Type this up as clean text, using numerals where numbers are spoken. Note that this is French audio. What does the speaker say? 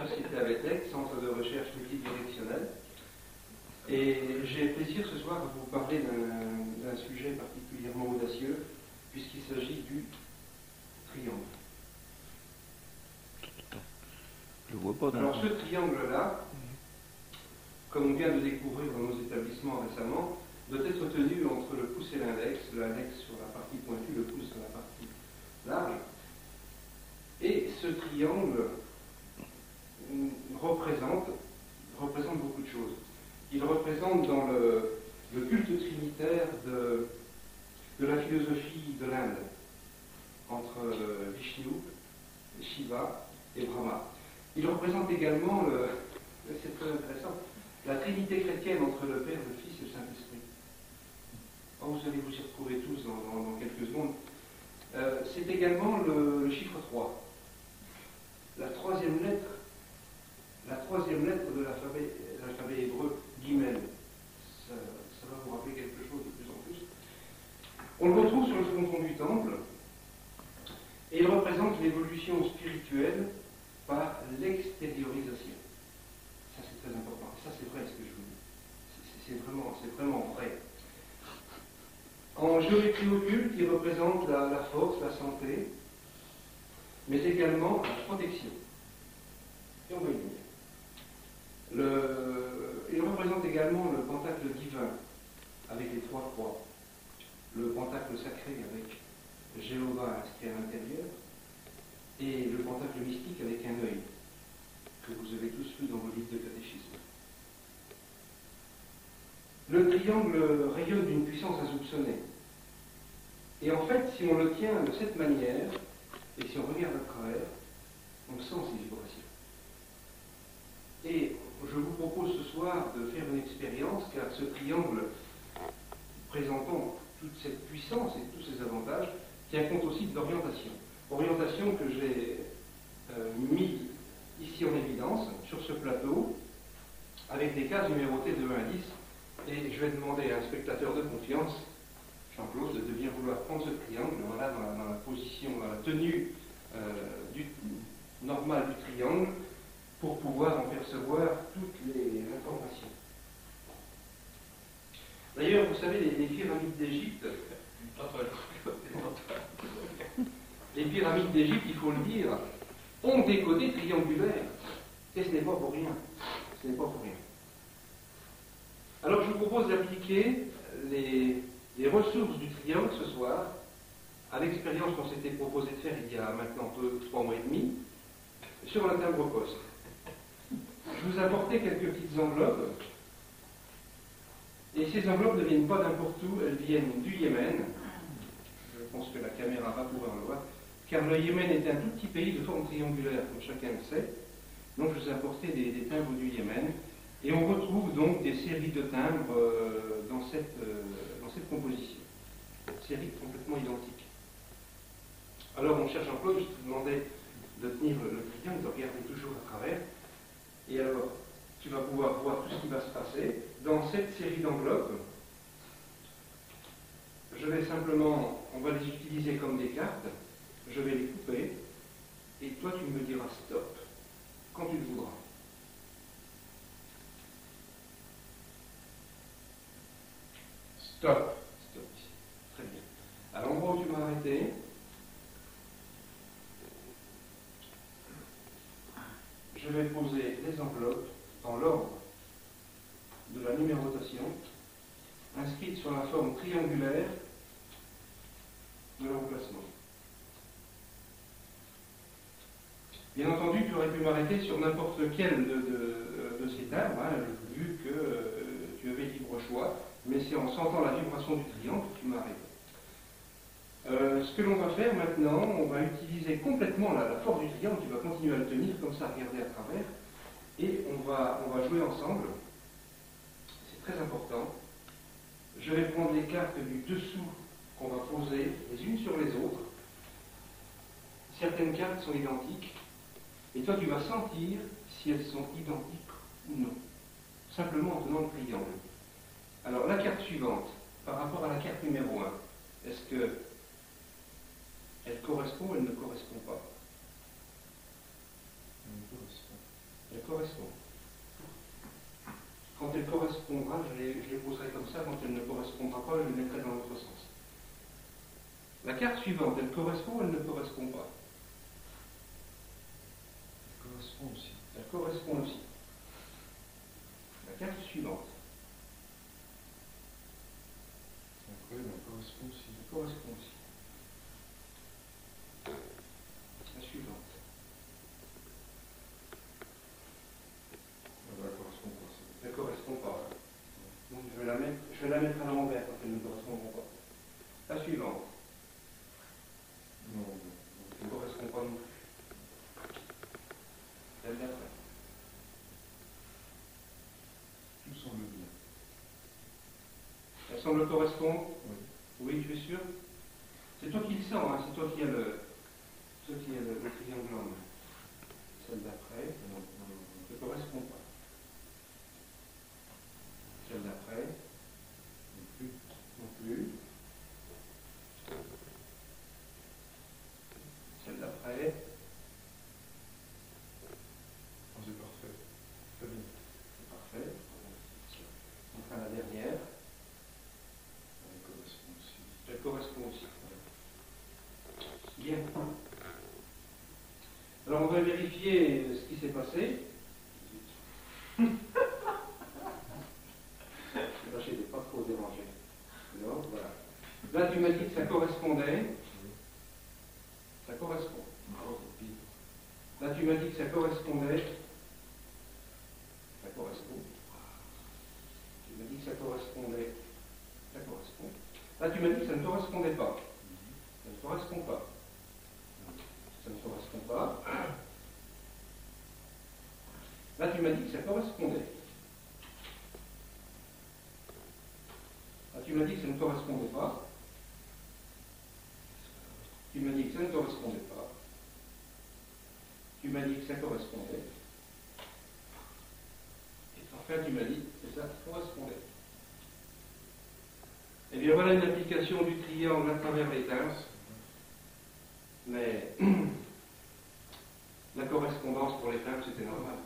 société ABTEC, Centre de recherche multidirectionnelle. Et j'ai plaisir ce soir de vous parler d'un sujet particulièrement audacieux, puisqu'il s'agit du triangle. Je vois pas. Alors ce triangle-là, comme on vient de découvrir dans nos établissements récemment, doit être tenu entre le pouce et l'index sur la partie pointue, le pouce sur la partie large. Et ce triangle représente beaucoup de choses. Il représente dans le culte trinitaire de la philosophie de l'Inde, entre Vishnu, Shiva et Brahma. Il représente également, c'est très intéressant, la trinité chrétienne entre le Père, le Fils et le Saint-Esprit. Oh, vous allez vous y retrouver tous dans quelques secondes. C'est également le chiffre 3. La troisième lettre de l'alphabet hébreu, Gimel. Ça va vous rappeler quelque chose de plus en plus. On le retrouve sur le fronton du temple, et il représente l'évolution spirituelle par l'extériorisation. Ça, c'est très important. Ça, c'est vrai ce que je vous dis. C'est vraiment vrai. En géométrie occulte, il représente la force, la santé, mais également la protection. Et on va y venir. Il représente également le pentacle divin, avec les trois croix. Le pentacle sacré avec Jéhovah inscrit à l'intérieur, et le pentacle mystique avec un œil, que vous avez tous lu dans vos livres de catéchisme. Le triangle rayonne d'une puissance insoupçonnée. Et en fait, si on le tient de cette manière, et si on regarde à travers, on sent ces vibrations. Et je vous propose ce soir de faire une expérience, car ce triangle, présentant toute cette puissance et tous ces avantages, tient compte aussi de l'orientation. Orientation que j'ai mis ici en évidence, sur ce plateau, avec des cases numérotées de 1 à 10, et je vais demander à un spectateur de confiance, Jean-Claude, de bien vouloir prendre ce triangle, voilà, dans la position, dans la tenue normale du triangle, pour pouvoir en percevoir toutes les informations. D'ailleurs, vous savez, les pyramides d'Égypte, les pyramides d'Égypte, il faut le dire, ont des côtés triangulaires. Et ce n'est pas pour rien. Ce n'est pas pour rien. Alors, je vous propose d'appliquer les ressources du triangle ce soir à l'expérience qu'on s'était proposé de faire il y a maintenant 3 mois et demi sur la timbre-poste. Je vous ai apporté quelques petites enveloppes, et ces enveloppes ne viennent pas n'importe où, elles viennent du Yémen. Je pense que la caméra va pouvoir le voir, car le Yémen est un tout petit pays de forme triangulaire, comme chacun le sait. Donc je vous ai apporté des timbres du Yémen, et on retrouve donc des séries de timbres dans cette composition. Séries complètement identiques. Alors mon cher Jean-Claude, je te demandais de tenir le triangle, de regarder toujours à travers. Et alors, tu vas pouvoir voir tout ce qui va se passer. Dans cette série d'enveloppes, je vais simplement, on va les utiliser comme des cartes, je vais les couper, et toi tu me diras stop, quand tu le voudras. Stop. Stop ici. Très bien. À l'endroit où tu m'as arrêté, je vais poser les enveloppes dans l'ordre de la numérotation, inscrite sur la forme triangulaire de l'emplacement. Bien entendu, tu aurais pu m'arrêter sur n'importe lequel de ces timbres, hein, vu que tu avais libre choix, mais c'est en sentant la vibration du triangle que tu m'as arrêté. Ce que l'on va faire maintenant, on va utiliser complètement la force du triangle, tu vas continuer à le tenir comme ça, regarder à travers, et on va jouer ensemble. C'est très important. Je vais prendre les cartes du dessous qu'on va poser les unes sur les autres. Certaines cartes sont identiques, et toi tu vas sentir si elles sont identiques ou non, simplement en tenant le triangle. Alors la carte suivante, par rapport à la carte numéro 1, est-ce que elle correspond ou elle ne correspond pas? Elle correspond. Quand elle correspondra, je les poserai comme ça. Quand elle ne correspondra pas, je les mettrai dans l'autre sens. La carte suivante, elle correspond ou elle ne correspond pas? Elle correspond aussi. Elle correspond aussi. La carte suivante. Oui, elle correspond aussi. Elle correspond aussi. La suivante. Elle ne correspond pas. Elle ne correspond pas. Donc je vais la mettre à l'envers quand elle ne correspondra pas. La suivante. Non, Elle ne correspond pas non plus. Celle d'après. tout semble bien. Elle semble correspondre? Oui. Oui, tu es sûr? C'est toi qui le sens, hein? C'est toi qui as le triangle en main. Celle d'après, ne correspond pas. Celle d'après, Non plus. non plus. Celle d'après, Oh, c'est parfait. Très bien. c'est parfait. Enfin la dernière, Elle correspond aussi. elle correspond aussi. Bien. Alors on va vérifier ce qui s'est passé. J'essaie de pas trop déranger. Non, voilà. Là tu m'as dit que ça correspondait. Ça correspond. Là tu m'as dit que ça correspondait. Ça correspond. Tu m'as dit que ça correspondait. Ça correspond. Là tu m'as dit que ça ne correspondait pas. Ça ne correspond pas. Ça ne correspond pas. Là tu m'as dit que ça correspondait. Là tu m'as dit que ça ne correspondait pas. Tu m'as dit que ça ne correspondait pas. Tu m'as dit que ça correspondait. Et enfin, tu m'as dit que ça correspondait. Eh bien, voilà une application du triangle à travers les teintes. Mais la correspondance pour les teintes, c'était normal.